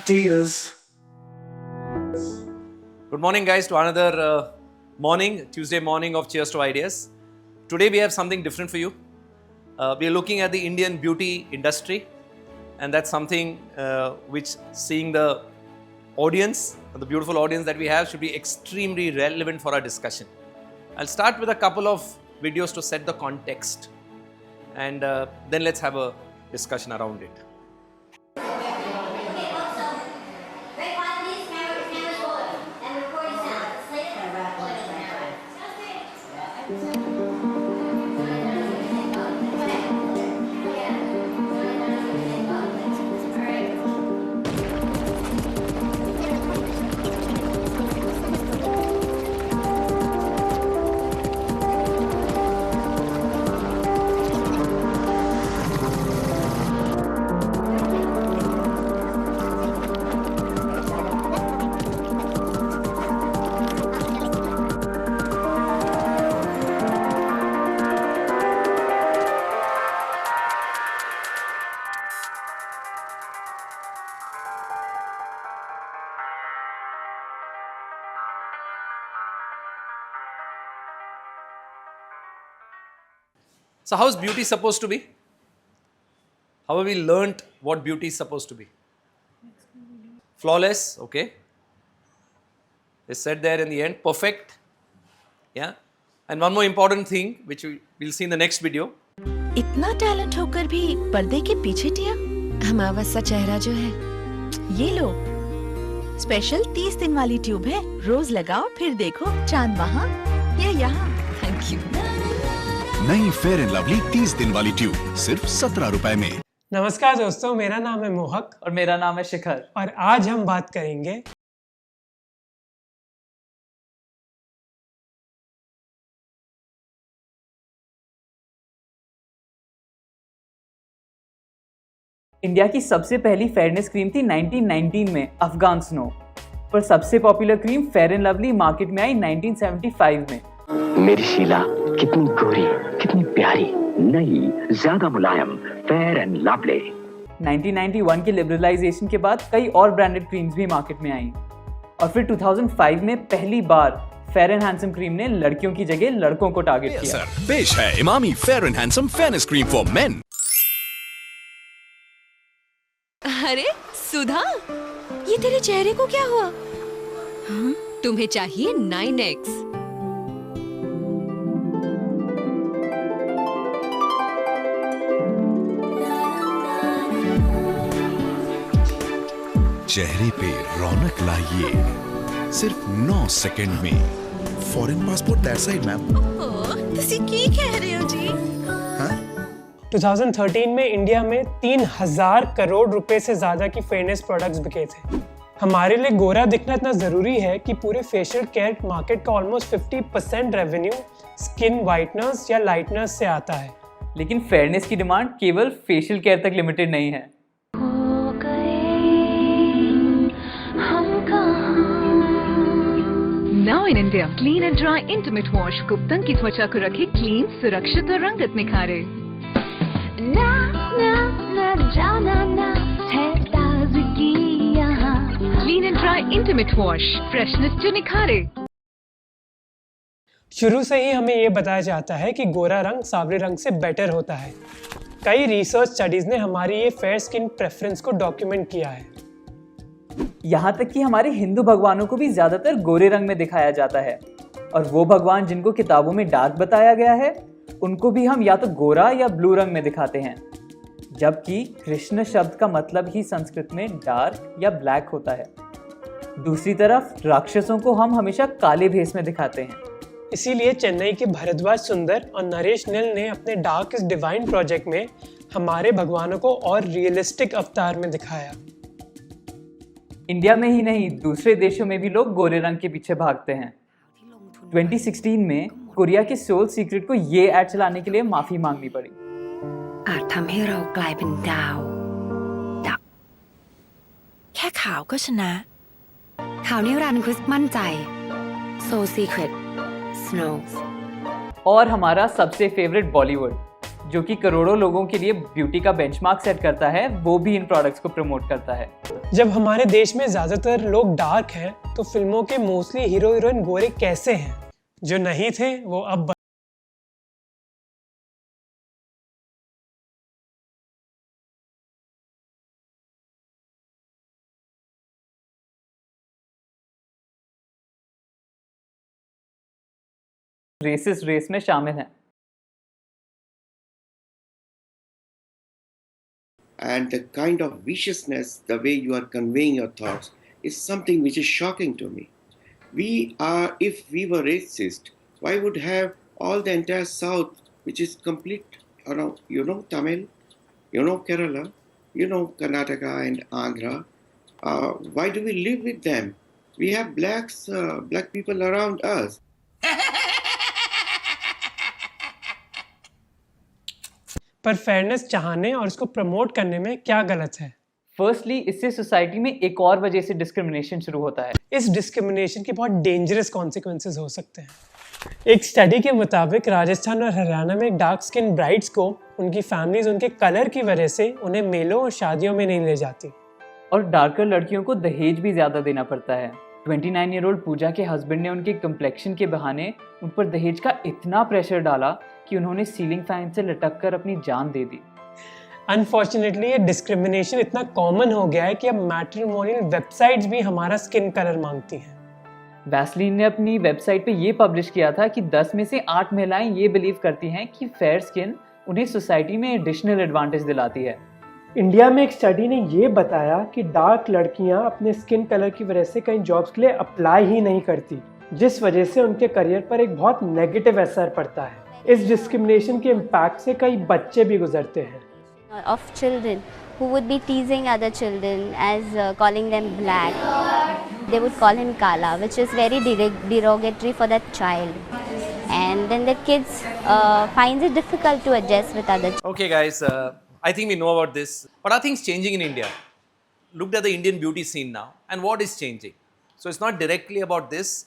ideas. Good morning, guys, to another Tuesday morning of Cheers to Ideas. Today we have something different for you. We are looking at the Indian beauty industry, and that's something which, seeing the audience, the beautiful audience that we have, should be extremely relevant for our discussion. I'll start with a couple of videos to set the context, and then let's have a discussion around it. So how is beauty supposed to be? How have we learnt what beauty is supposed to be? Flawless, okay. They said there in the end, perfect. Yeah. And one more important thing, which we'll see in the next video. इतना talent होकर भी पर्दे के पीछे टिया। हमारा सा चेहरा जो है, ये लो, स्पेशल 30 दिन वाली ट्यूब है। रोज लगाओ, फिर देखो चांद वहाँ या यहाँ। Thank you. नई फेयर एंड लवली 30 दिन वाली ट्यूब सिर्फ 17 रुपए में। नमस्कार दोस्तों, मेरा नाम है मोहक और मेरा नाम है शिखर। और आज हम बात करेंगे इंडिया की सबसे पहली फेयरनेस क्रीम थी 1919 में अफगान स्नो, पर सबसे popular cream fair and lovely market में आई 1975 में। मेरी शीला कितनी गोरी, कितनी प्यारी, नई, ज्यादा मुलायम, फेयर एंड लवली। 1991 के लिबरलाइजेशन के बाद कई और ब्रांडेड क्रीम्स भी मार्केट में आई, और फिर 2005 में पहली बार फेयर एंड हैंडसम क्रीम ने लड़कियों की जगह लड़कों को टारगेट किया। पेश है Emami fair and handsome fairness cream for main. अरे सुधा, ये तेरे चेहरे को क्या हुआ? हाँ? तुम्हें चाहिए 9X। चेहरे पे रौनक लाइए सिर्फ 9 सेकंड में। Foreign passport that side ma'am. तुसी की कह रहे हो जी? हाँ? 2013 में इंडिया में 3000 करोड़ रुपए से ज्यादा की फेयरनेस प्रोडक्ट्स बिके थे। हमारे लिए गोरा दिखना इतना जरूरी है कि पूरे फेशियल केयर मार्केट का ऑलमोस्ट 50% रेवेन्यू स्किन वाइटनर्स या लाइटनर्स से आता है। लेकिन फेयरनेस की डिमांड केवल फेशियल केयर तक लिमिटेड नहीं है। Now in India, clean and dry intimate wash Guptan की त्वचा को रखे क्लीन, सुरक्षित और रंगत निखारे। ना ना ना जाना ना है ताज़गी यहाँ। Clean and dry intimate wash, freshness जो निखारे। शुरू से ही हमें ये बताया जाता है कि गोरा रंग सांवले रंग से बेटर होता है। कई रिसर्च स्टडीज ने हमारी ये फेयर स्किन प्रेफरेंस को डॉक्यूमेंट किया है। यहाँ तक कि हमारे हिंदू भगवानों को भी ज्यादातर गोरे रंग में दिखाया जाता है, और वो भगवान जिनको किताबों में डार्क बताया गया है उनको भी हम या तो गोरा या ब्लू रंग में दिखाते हैं, जबकि कृष्ण शब्द का मतलब ही संस्कृत में डार्क या ब्लैक होता है। दूसरी तरफ राक्षसों को हम हमेशा काले भेस में दिखाते हैं। इसीलिए चेन्नई के भरद्वाज सुंदर और नरेश नील ने अपने डार्क इज डिवाइन प्रोजेक्ट में हमारे भगवानों को और रियलिस्टिक अवतार में दिखाया। इंडिया में ही नहीं, दूसरे देशों में भी लोग गोरे रंग के पीछे भागते हैं। 2016 में कोरिया के सोल सीक्रेट को ये ऐड चलाने के लिए माफी मांगनी पड़ी। อาจทำให้เรากลายเป็นดาวดับแค่ขาวก็ชนะขาวนิรันดร์คริสมั่นใจ Soul Secret Snows। और हमारा सबसे फेवरेट बॉलीवुड, जो कि करोड़ों लोगों के लिए ब्यूटी का बेंचमार्क सेट करता है, वो भी इन प्रोडक्ट्स को प्रमोट करता है। जब हमारे देश में ज्यादातर लोग डार्क हैं, तो फिल्मों के मोस्टली हीरो हीरोइन गोरे कैसे हैं? जो नहीं थे वो अब रेसिस्ट रेस में शामिल हैं। And the kind of viciousness, the way you are conveying your thoughts, is something which is shocking to me. If we were racist, why would have all the entire South, which is complete, Tamil, Kerala, Karnataka and Andhra, why do we live with them? We have black people around us. पर fairness चाहने और उसको promote करने में क्या गलत है? Firstly, इससे सोसाइटी में एक और वजह से डिस्क्रिमिनेशन शुरू होता है। इस डिस्क्रिमिनेशन के बहुत डेंजरस कॉन्सिक्वेंसेस हो सकते हैं। एक स्टडी के मुताबिक राजस्थान और हरियाणा में डार्क स्किन ब्राइड्स को उनकी फैमिलीज उनके कलर की वजह से उन्हें मेलों और शादियों में नहीं ले जाती। और डार्कर लड़कियों को दहेज भी ज़्यादा देना पड़ता है। 29-year-old पूजा के हस्बैंड ने उनके कम्प्लेक्शन के बहाने उन पर दहेज का इतना प्रेशर डाला कि उन्होंने सीलिंग फैन से लटक कर अपनी जान दे दी। अनफॉर्चुनेटली ये डिस्क्रिमिनेशन इतना कॉमन हो गया है कि अब मैट्रिमोनियल वेबसाइट्स भी हमारा स्किन कलर मांगती हैं। वैसलीन ने अपनी वेबसाइट पे ये पब्लिश किया था कि 10 में से 8 महिलाएं ये बिलीव करती हैं कि फेयर स्किन उन्हें सोसाइटी में एडिशनल एडवांटेज दिलाती है। इंडिया में एक स्टडी ने ये बताया कि डार्क लड़कियां अपने स्किन कलर की वजह से कई जॉब्स के लिए अप्लाई ही नहीं करती, जिस वजह से उनके करियर पर एक बहुत नेगेटिव असर पड़ता है। इस डिस्क्रिमिनेशन के इम्पैक्ट से कई बच्चे भी गुजरते हैं। Of children who would be teasing other children as calling them black. They would call him Kala, which is very derogatory for that child. And then the kids finds it difficult to adjust with other children. Okay guys, I think we know about this. But are things changing in India? Looked at the Indian beauty scene now and what is changing? So it's not directly about this.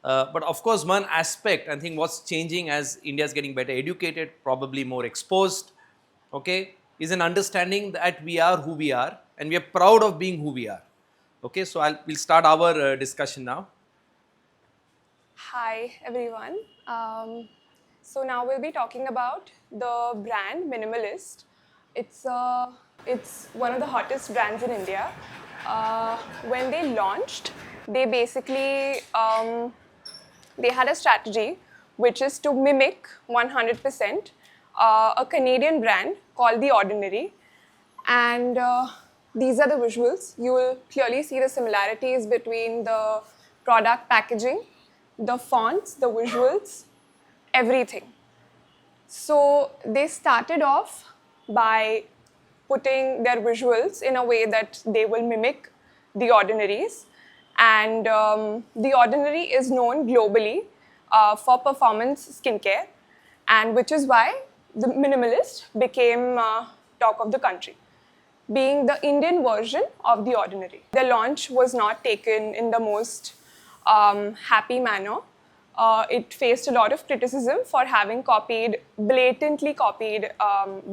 But of course, one aspect, I think what's changing as India is getting better educated, probably more exposed, okay, is an understanding that we are who we are and we are proud of being who we are. Okay, so we'll start our discussion now. Hi everyone. So now we'll be talking about the brand Minimalist. It's one of the hottest brands in India. When they launched, they basically they had a strategy which is to mimic 100% a Canadian brand called The Ordinary, and these are the visuals. You will clearly see the similarities between the product packaging, the fonts, the visuals, everything. So they started off by putting their visuals in a way that they will mimic The Ordinaries. And The Ordinary is known globally for performance skincare, and which is why the Minimalist became talk of the country, being the Indian version of The Ordinary. The launch was not taken in the most happy manner. It faced a lot of criticism for having blatantly copied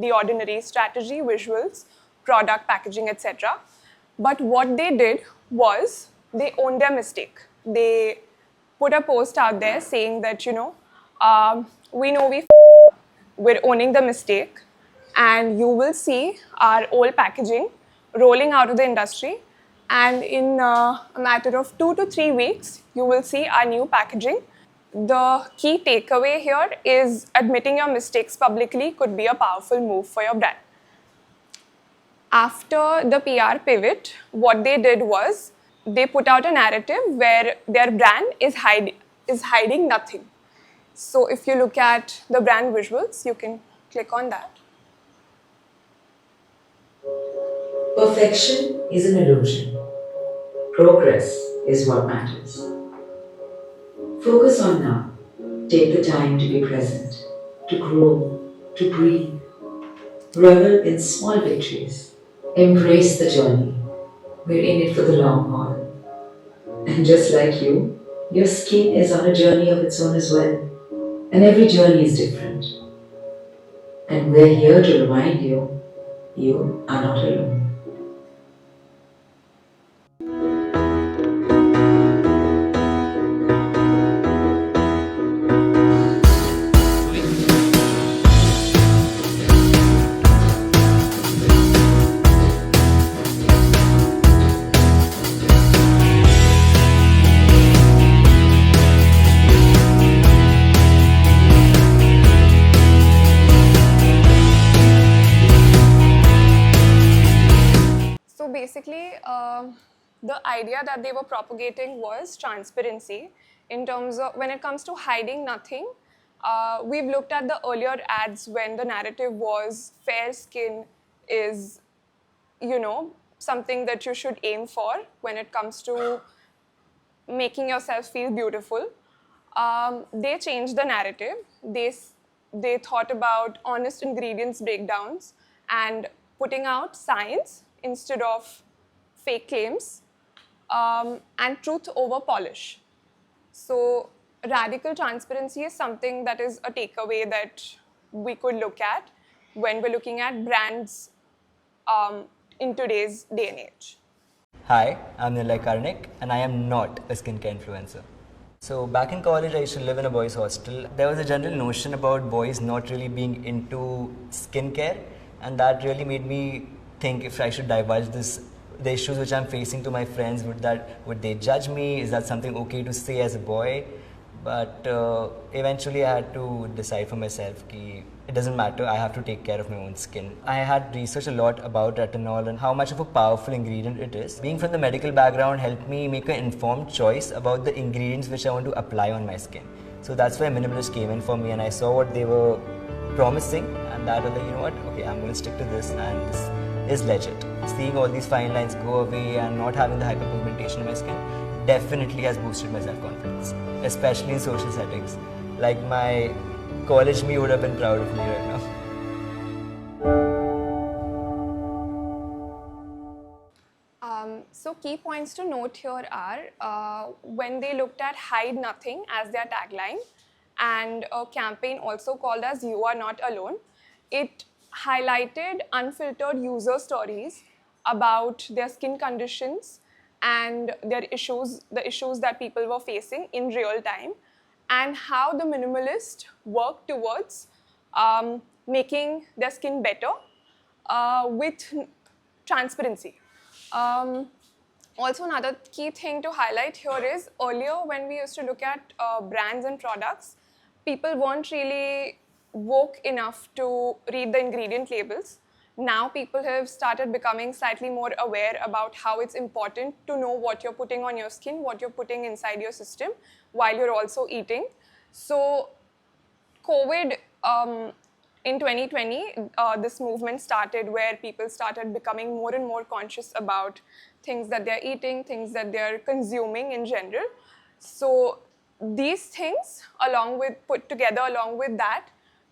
The Ordinary strategy, visuals, product packaging, etc. But what they did was they owned their mistake. They put a post out there saying that, we know we're owning the mistake, and you will see our old packaging rolling out of the industry, and in a matter of 2 to 3 weeks, you will see our new packaging. The key takeaway here is admitting your mistakes publicly could be a powerful move for your brand. After the PR pivot, what they did was they put out a narrative where their brand is hiding nothing. So if you look at the brand visuals, you can click on that. Perfection is an illusion. Progress is what matters. Focus on now. Take the time to be present, to grow, to breathe. Revel in small victories. Embrace the journey. We're in it for the long haul. And just like you, your skin is on a journey of its own as well. And every journey is different. And we're here to remind you, you are not alone. So basically, the idea that they were propagating was transparency in terms of when it comes to hiding nothing. We've looked at the earlier ads when the narrative was fair skin is, something that you should aim for when it comes to making yourself feel beautiful. They changed the narrative. They thought about honest ingredients breakdowns and putting out science instead of fake claims, and truth over polish. So radical transparency is something that is a takeaway that we could look at when we're looking at brands in today's day and age. Hi, I'm Nilay Karnik and I am not a skincare influencer. So back in college, I used to live in a boys' hostel. There was a general notion about boys not really being into skincare, and that really made me think if I should divulge the issues which I'm facing to my friends. Would they judge me? Is that something okay to say as a boy? But eventually I had to decide for myself that it doesn't matter, I have to take care of my own skin. I had researched a lot about retinol and how much of a powerful ingredient it is. Being from the medical background helped me make an informed choice about the ingredients which I want to apply on my skin. So that's where minimalist came in for me, and I saw what they were promising, and that was like, you know what, okay, I'm going to stick to this, and this is legit. Seeing all these fine lines go away and not having the hyperpigmentation in my skin definitely has boosted my self-confidence, especially in social settings. Like my college me would have been proud of me right now. So key points to note here are when they looked at hide nothing as their tagline and a campaign also called as You Are Not Alone, it highlighted unfiltered user stories about their skin conditions and their issues, the issues that people were facing in real time, and how the minimalist worked towards making their skin better with transparency. Also, another key thing to highlight here is earlier when we used to look at brands and products, people weren't really woke enough to read the ingredient labels. Now people have started becoming slightly more aware about how it's important to know what you're putting on your skin, what you're putting inside your system while you're also eating. So COVID, in 2020, this movement started where people started becoming more and more conscious about things that they're eating, things that they're consuming in general. So these things, put together along with that,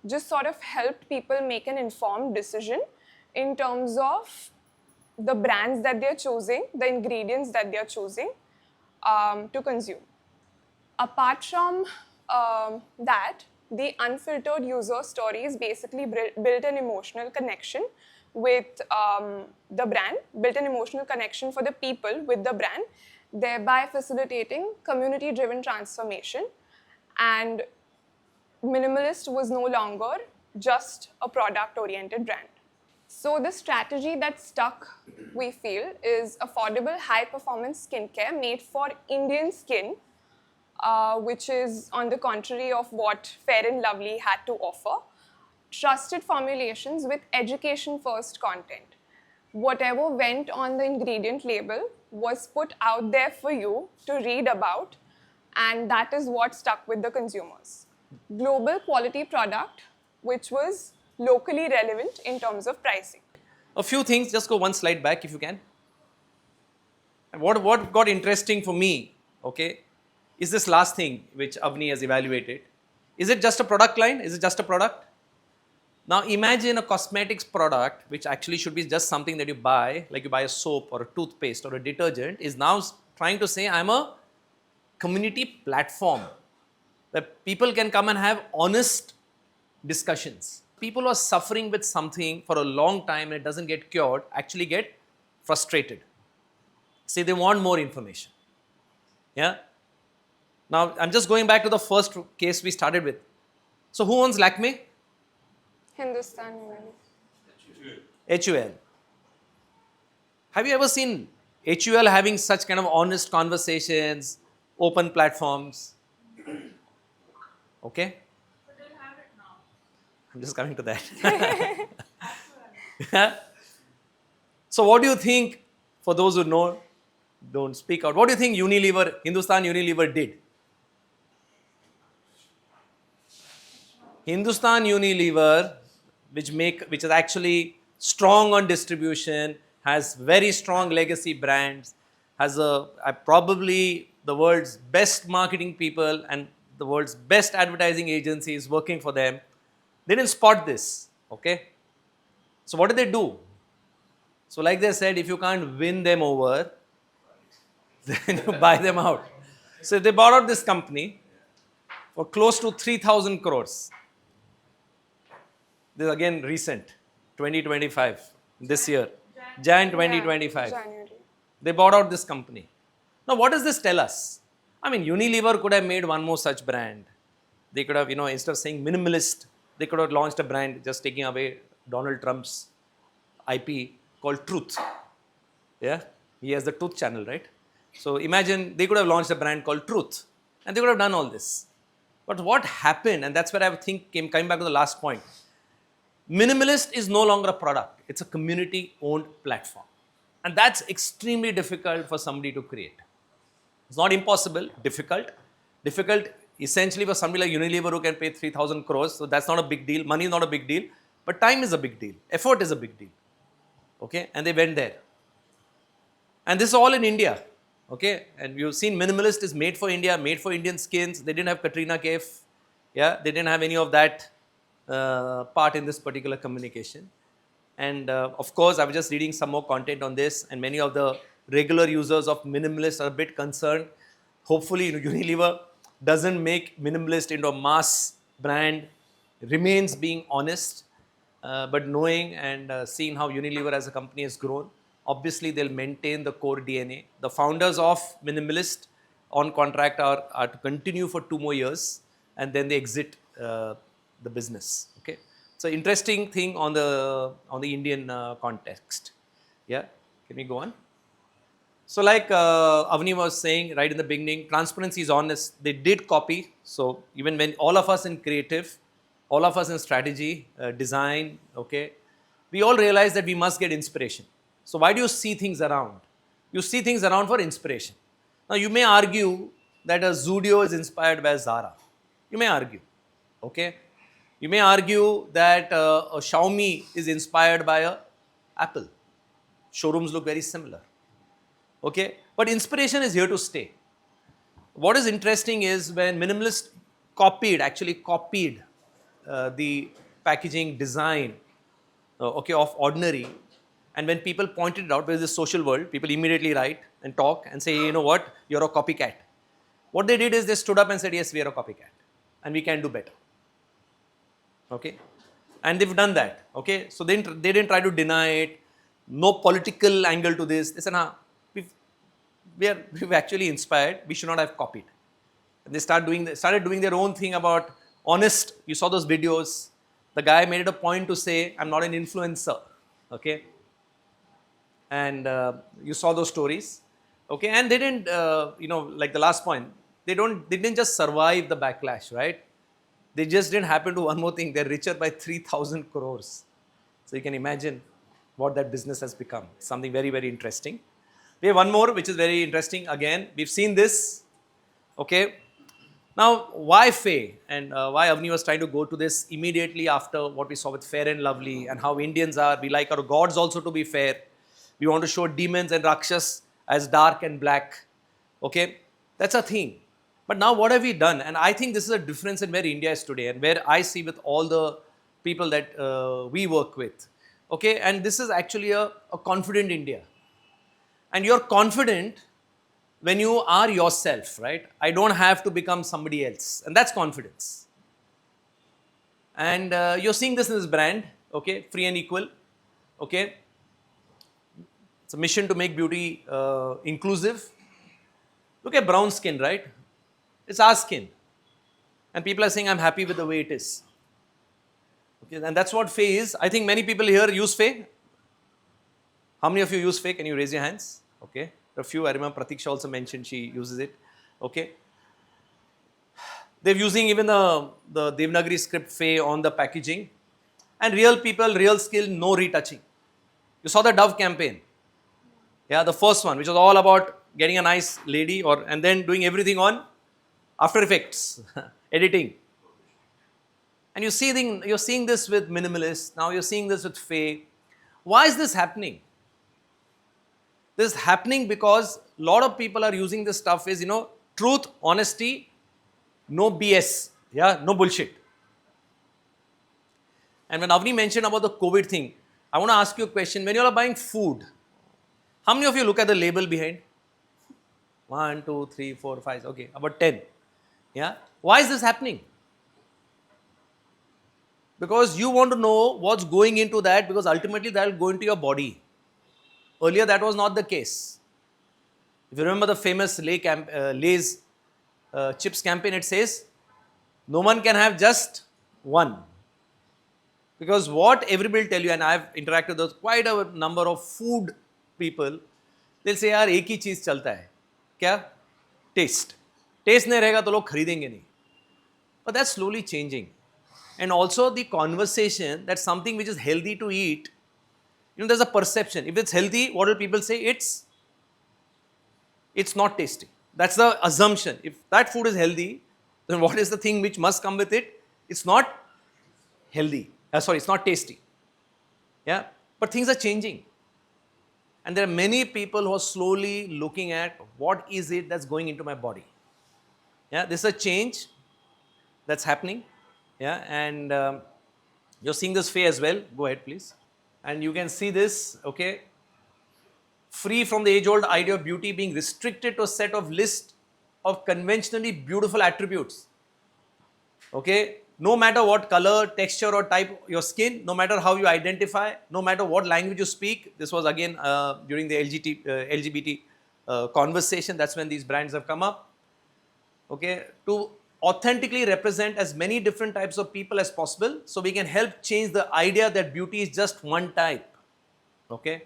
just sort of helped people make an informed decision in terms of the brands that they're choosing, the ingredients that they're choosing to consume. Apart from that, the unfiltered user stories basically built an emotional connection with the brand, built an emotional connection for the people with the brand, thereby facilitating community-driven transformation. And Minimalist was no longer just a product-oriented brand. So the strategy that stuck, we feel, is affordable, high-performance skincare made for Indian skin, which is on the contrary of what Fair & Lovely had to offer. Trusted formulations with education-first content. Whatever went on the ingredient label was put out there for you to read about, and that is what stuck with the consumers. Global quality product, which was locally relevant in terms of pricing. A few things, just go one slide back if you can. And what got interesting for me, okay, is this last thing which Avni has evaluated. Is it just a product line? Is it just a product? Now imagine a cosmetics product which actually should be just something that you buy, like you buy a soap or a toothpaste or a detergent, is now trying to say I'm a community platform where people can come and have honest discussions. People who are suffering with something for a long time and it doesn't get cured actually get frustrated. Say they want more information. Yeah. Now, I'm just going back to the first case we started with. So, who owns Lakme? Hindustan Unilever. HUL. Have you ever seen HUL having such kind of honest conversations, open platforms? Okay? I'm just coming to that. Yeah. So, what do you think, for those who know, don't speak out, what do you think Hindustan Unilever did? Hindustan Unilever, which is actually strong on distribution, has very strong legacy brands, has probably the world's best marketing people and the world's best advertising agencies working for them. They didn't spot this, okay? So what did they do? So like they said, if you can't win them over, then you buy them out. So they bought out this company for close to 3,000 crores. This is again recent, 2025, this year, Jan 2025. January. They bought out this company. Now, what does this tell us? I mean, Unilever could have made one more such brand. They could have, instead of saying minimalist, they could have launched a brand just taking away Donald Trump's IP called Truth. Yeah, he has the Truth channel, right? So imagine they could have launched a brand called Truth and they could have done all this. But what happened, and that's where I think coming back to the last point, Minimalist is no longer a product. It's a community-owned platform. And that's extremely difficult for somebody to create. It's not impossible, difficult. Difficult essentially for somebody like Unilever who can pay 3,000 crores. So that's not a big deal. Money is not a big deal. But time is a big deal. Effort is a big deal. Okay? And they went there. And this is all in India. Okay? And you've seen Minimalist is made for India, made for Indian skins. They didn't have Katrina Kaif. Yeah? They didn't have any of that part in this particular communication. And of course, I was just reading some more content on this, and many of the regular users of Minimalist are a bit concerned. Hopefully, Unilever doesn't make Minimalist into a mass brand, remains being honest, but knowing and seeing how Unilever as a company has grown, obviously they'll maintain the core DNA. The founders of Minimalist on contract are to continue for 2 more years, and then they exit the business. Okay, so interesting thing on the Indian context. Yeah, can we go on? So like Avni was saying right in the beginning, transparency is honest. They did copy. So even when all of us in creative, all of us in strategy, design, okay, we all realize that we must get inspiration. So why do you see things around? You see things around for inspiration. Now you may argue that a Zudio is inspired by Zara. You may argue, okay. You may argue that a Xiaomi is inspired by a Apple. Showrooms look very similar. Okay, but inspiration is here to stay. What is interesting is when Minimalist actually copied the packaging design, okay, of Ordinary, and when people pointed it out, because this social world, people immediately write and talk and say, you know what, you're a copycat. What they did is they stood up and said, yes, we are a copycat and we can do better. Okay, and they've done that. Okay, so they didn't try to deny it. No political angle to this. They said, we've actually inspired. We should not have copied. And they started doing their own thing about honest. You saw those videos. The guy made it a point to say, I'm not an influencer. Okay, and you saw those stories. Okay, and they didn't, like the last point, they didn't just survive the backlash, right? They just didn't happen to one more thing. They're richer by 3,000 crores. So you can imagine what that business has become. Something very, very interesting. We have one more, which is very interesting. Again, we've seen this. Okay. Now, why Faye? And why Avni was trying to go to this immediately after what we saw with Fair and Lovely and how Indians are. We like our gods also to be fair. We want to show demons and Rakshas as dark and black. Okay. That's a thing. But now what have we done? And I think this is a difference in where India is today and where I see with all the people that we work with. Okay, and this is actually a confident India. And you're confident when you are yourself, right? I don't have to become somebody else. And that's confidence. And you're seeing this in this brand, okay, free and equal, okay. It's a mission to make beauty inclusive. Look at brown skin, right? It's our skin. And people are saying, I'm happy with the way it is. Okay, and that's what Faye is. I think many people here use Faye. How many of you use Faye? Can you raise your hands? Okay. A few, I remember Pratiksha also mentioned she uses it. Okay. They're using even the Devanagari script Faye on the packaging. And real people, real skill, no retouching. You saw the Dove campaign. Yeah, the first one, which was all about getting a nice lady and then doing everything on After Effects, editing. And you're seeing this with minimalists. Now you're seeing this with Faye. Why is this happening? This is happening because a lot of people are using this stuff is, truth, honesty, no BS, yeah, no bullshit. And when Avni mentioned about the COVID thing, I want to ask you a question. When you are buying food, how many of you look at the label behind? 1, 2, 3, 4, 5, okay, about 10. Yeah. Why is this happening? Because you want to know what's going into that, because ultimately that will go into your body. Earlier that was not the case. If you remember the famous Lay's chips campaign, it says, no one can have just one. Because what everybody will tell you, and I've interacted with quite a number of food people, they'll say, yaar, ek hi cheez chalta hai. Kya? Taste. Taste nahi rahega to log kharidenge nahi. But that's slowly changing. And also the conversation that something which is healthy to eat, there's a perception. If it's healthy, what will people say? It's not tasty. That's the assumption. If that food is healthy, then what is the thing which must come with it? It's not healthy. It's not tasty. Yeah, but things are changing. And there are many people who are slowly looking at what is it that's going into my body. Yeah, this is a change that's happening. Yeah, and you're seeing this Faye as well. Go ahead, please. And you can see this, okay. Free from the age-old idea of beauty being restricted to a set of list of conventionally beautiful attributes. Okay, no matter what color, texture or type your skin, no matter how you identify, no matter what language you speak. This was again during the LGBT conversation. That's when these brands have come up. Okay, to authentically represent as many different types of people as possible, so we can help change the idea that beauty is just one type. Okay,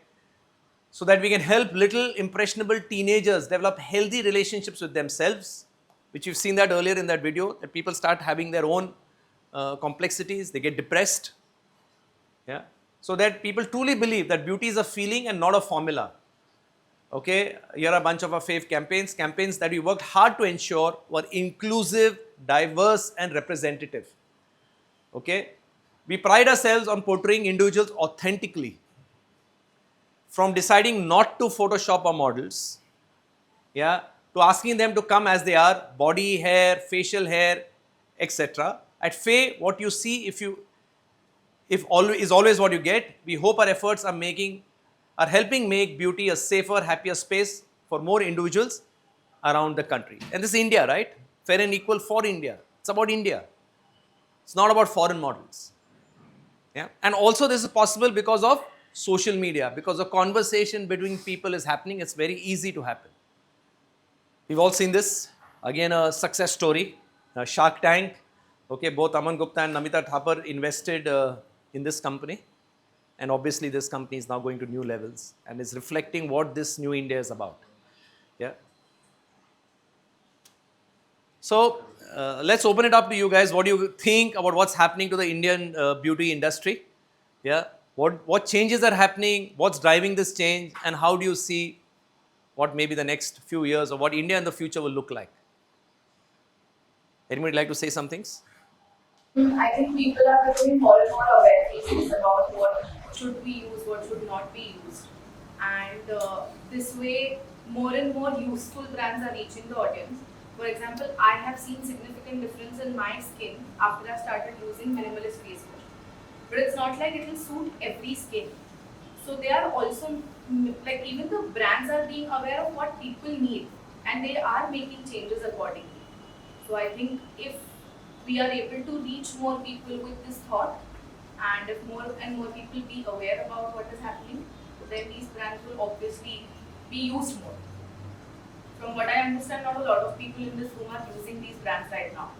so that we can help little impressionable teenagers develop healthy relationships with themselves, which you've seen that earlier in that video, that people start having their own complexities, they get depressed. Yeah, so that people truly believe that beauty is a feeling and not a formula. Okay, here are a bunch of our fave campaigns that we worked hard to ensure were inclusive, diverse and representative. Okay, we pride ourselves on portraying individuals authentically. From deciding not to Photoshop our models, yeah, to asking them to come as they are, body, hair, facial hair, etc. At Faye, what you see, is always what you get. We hope our efforts are helping make beauty a safer, happier space for more individuals around the country. And this is India, right? Fair and equal for India. It's about India. It's not about foreign models. Yeah? And also this is possible because of social media, because the conversation between people is happening. It's very easy to happen. We've all seen this. Again, a success story. Shark Tank. Okay, both Aman Gupta and Namita Thapar invested in this company. And obviously this company is now going to new levels and is reflecting what this new India is about. Yeah. So let's open it up to you guys. What do you think about what's happening to the Indian beauty industry? Yeah. What changes are happening? What's driving this change? And how do you see what maybe the next few years or what India in the future will look like? Anybody like to say some things? I think people are becoming more and more aware about what should be used, what should not be used. And this way, more and more useful brands are reaching the audience. For example, I have seen significant difference in my skin after I started using minimalist face wash. But it's not like it will suit every skin. So they are also, like even the brands are being aware of what people need and they are making changes accordingly. So I think if we are able to reach more people with this thought, and if more and more people be aware about what is happening, then these brands will obviously be used more. From what I understand, not a lot of people in this room are using these brands right now.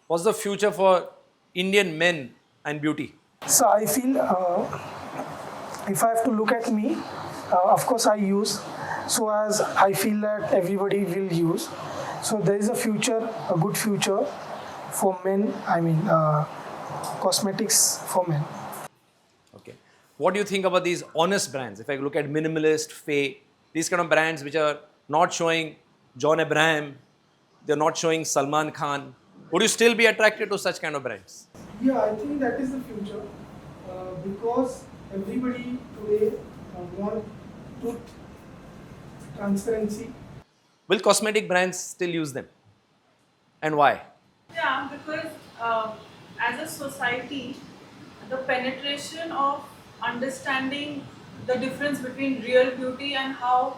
What's the future for Indian men and beauty? So I feel if I have to look at me, of course I use, so as I feel that everybody will use. So there is a future, a good future for men, I mean cosmetics for men. Okay. What do you think about these honest brands? If I look at Minimalist, Faye, these kind of brands which are not showing John Abraham, they're not showing Salman Khan, would you still be attracted to such kind of brands? Yeah, I think that is the future because everybody today want truth, transparency. Will cosmetic brands still use them? And why? Yeah, because as a society, the penetration of understanding the difference between real beauty and how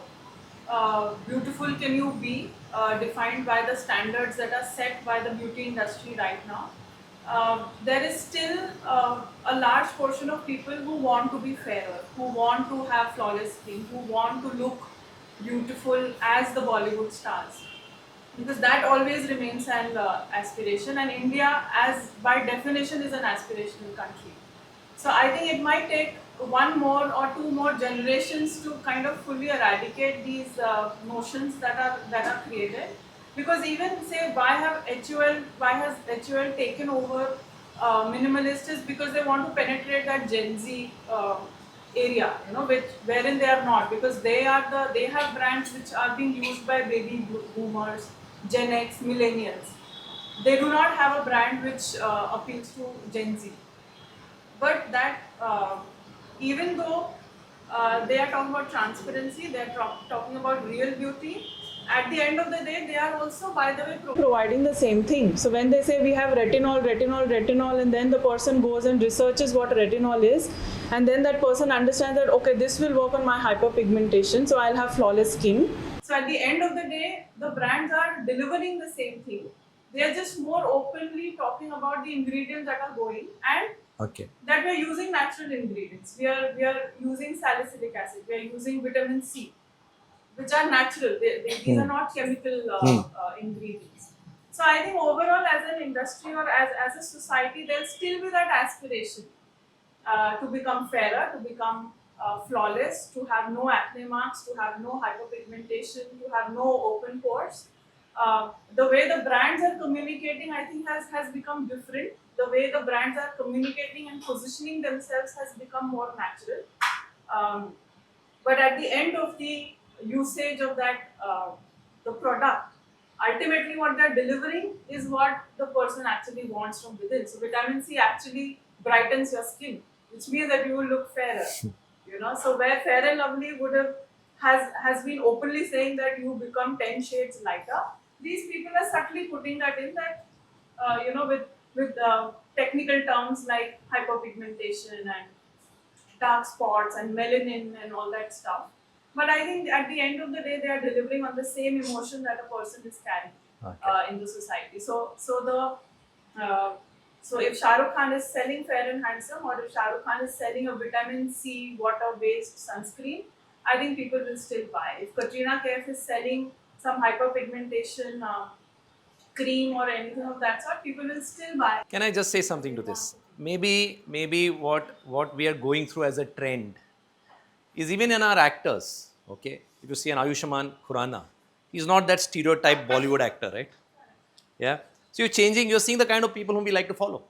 beautiful can you be, defined by the standards that are set by the beauty industry right now. There is still a large portion of people who want to be fairer, who want to have flawless skin, who want to look beautiful as the Bollywood stars. Because that always remains an aspiration, and India, as by definition, is an aspirational country. So I think it might take one more or two more generations to kind of fully eradicate these notions that are created. Because even say why has HUL taken over minimalist is because they want to penetrate that Gen Z area, wherein they are not, because they have brands which are being used by baby boomers, Gen X, millennials. They do not have a brand which appeals to Gen Z. But that even though they are talking about transparency, they are talking about real beauty, at the end of the day, they are also, by the way, providing the same thing. So when they say we have retinol, and then the person goes and researches what retinol is, and then that person understands that, okay, this will work on my hyperpigmentation, so I'll have flawless skin. So at the end of the day, the brands are delivering the same thing. They are just more openly talking about the ingredients that are going, and that we are using natural ingredients. We are using salicylic acid, we are using vitamin C, which are natural. These are not chemical ingredients. So I think overall, as an industry or as a society, there will still be that aspiration to become fairer, to become flawless, to have no acne marks, to have no hyperpigmentation, to have no open pores. The way the brands are communicating, I think, has become different. The way the brands are communicating and positioning themselves has become more natural. But at the end of the usage of that the product, ultimately what they're delivering is what the person actually wants from within. So vitamin C actually brightens your skin, which means that you will look fairer. So where Fair and Lovely has been openly saying that you become 10 shades lighter, these people are subtly putting that in that with technical terms like hyperpigmentation and dark spots and melanin and all that stuff. But I think at the end of the day, they are delivering on the same emotion that a person is carrying in the society. So if Shah Rukh Khan is selling Fair and Handsome, or if Shah Rukh Khan is selling a vitamin C water-based sunscreen, I think people will still buy. If Katrina Kaif is selling some hyperpigmentation cream or anything of that sort, people will still buy. Can I just say something to this? Maybe what we are going through as a trend is even in our actors, okay? If you see an Ayushmann Khurrana, he's not that stereotype Bollywood actor, right? Yeah? So you're seeing the kind of people whom we like to follow.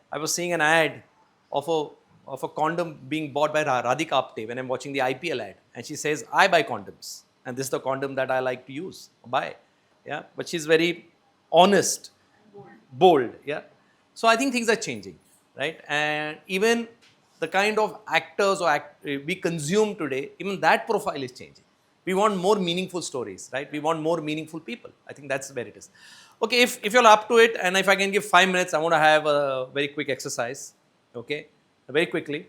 I was seeing an ad of a condom being bought by Radhika Apte when I'm watching the IPL ad, and she says, I buy condoms, and this is the condom that I like to use, buy. Yeah? But she's very honest, bold, yeah? So I think things are changing, right? And even the kind of actors we consume today, even that profile is changing. We want more meaningful stories, right? We want more meaningful people. I think that's where it is. Okay, if you're up to it, and if I can give 5 minutes, I want to have a very quick exercise, okay? Very quickly.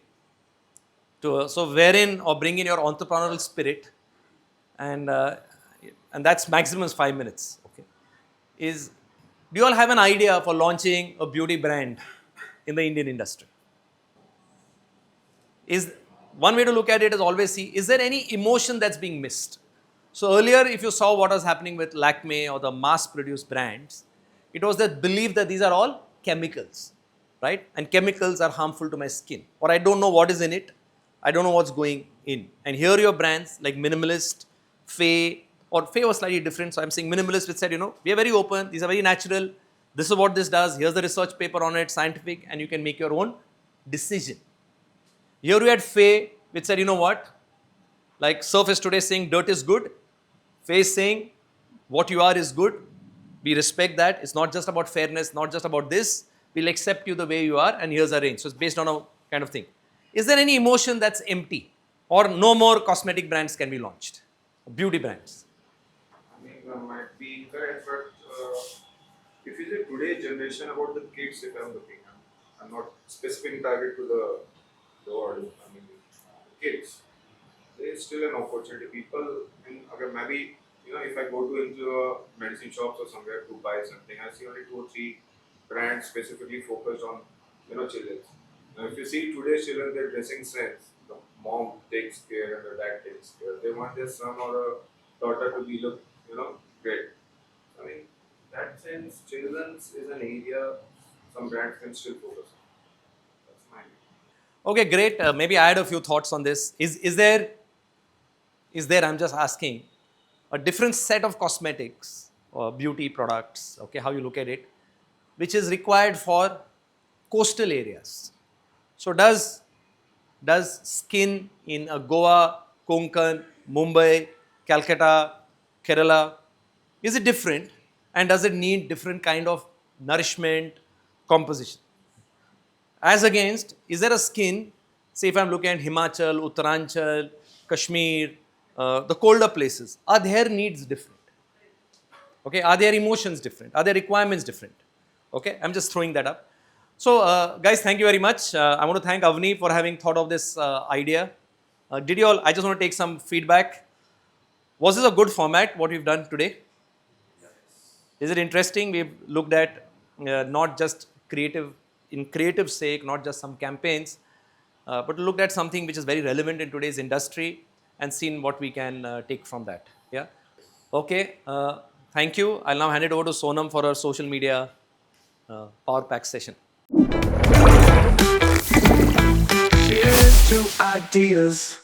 So wherein or bring in your entrepreneurial spirit, and that's maximum 5 minutes, okay? Is Do you all have an idea for launching a beauty brand in the Indian industry? Is one way to look at it is always see, is there any emotion that's being missed? So earlier, if you saw what was happening with Lakme or the mass-produced brands, it was the belief that these are all chemicals, right? And chemicals are harmful to my skin, or I don't know what is in it. I don't know what's going in. And here your brands like Minimalist, Faye, or Faye was slightly different. So I'm saying Minimalist, which said, we are very open. These are very natural. This is what this does. Here's the research paper on it, scientific, and you can make your own decision. Here we had Faye, which said, like Surf is today saying dirt is good. Faye is saying what you are is good. We respect that. It's not just about fairness, not just about this. We'll accept you the way you are, and here's a range. So it's based on a kind of thing. Is there any emotion that's empty, or no more cosmetic brands can be launched? Beauty brands. I mean, might be correct, but if you say today's generation about the kids, if I'm looking, I'm not specific target to the audience. I mean, kids. There is still an opportunity. People, maybe if I go into a medicine shops or somewhere to buy something, I see only 2 or 3 brands specifically focused on children. Now, if you see today's children, their dressing sense, the mom takes care and the dad takes care. They want their son or a daughter to be look, great. I mean, that sense, children's is an area some brands can still focus on. That's my view. Okay, great. Maybe I had a few thoughts on this. Is there, I'm just asking, a different set of cosmetics or beauty products, okay, how you look at it, which is required for coastal areas? So does skin in Goa, Konkan, Mumbai, Calcutta, Kerala, is it different, and does it need different kind of nourishment, composition? As against, is there a skin, say if I'm looking at Himachal, Uttaranchal, Kashmir, the colder places, are their needs different? Okay, are their emotions different? Are their requirements different? Okay, I'm just throwing that up. So guys, thank you very much. I want to thank Avni for having thought of this idea. Did you all, I just want to take some feedback. Was this a good format, what we've done today? Yes. Is it interesting? We've looked at not just creative sake, not just some campaigns, but looked at something which is very relevant in today's industry and seen what we can take from that. Yeah. Okay. Thank you. I'll now hand it over to Sonam for our social media power pack session. Cheers to ideas.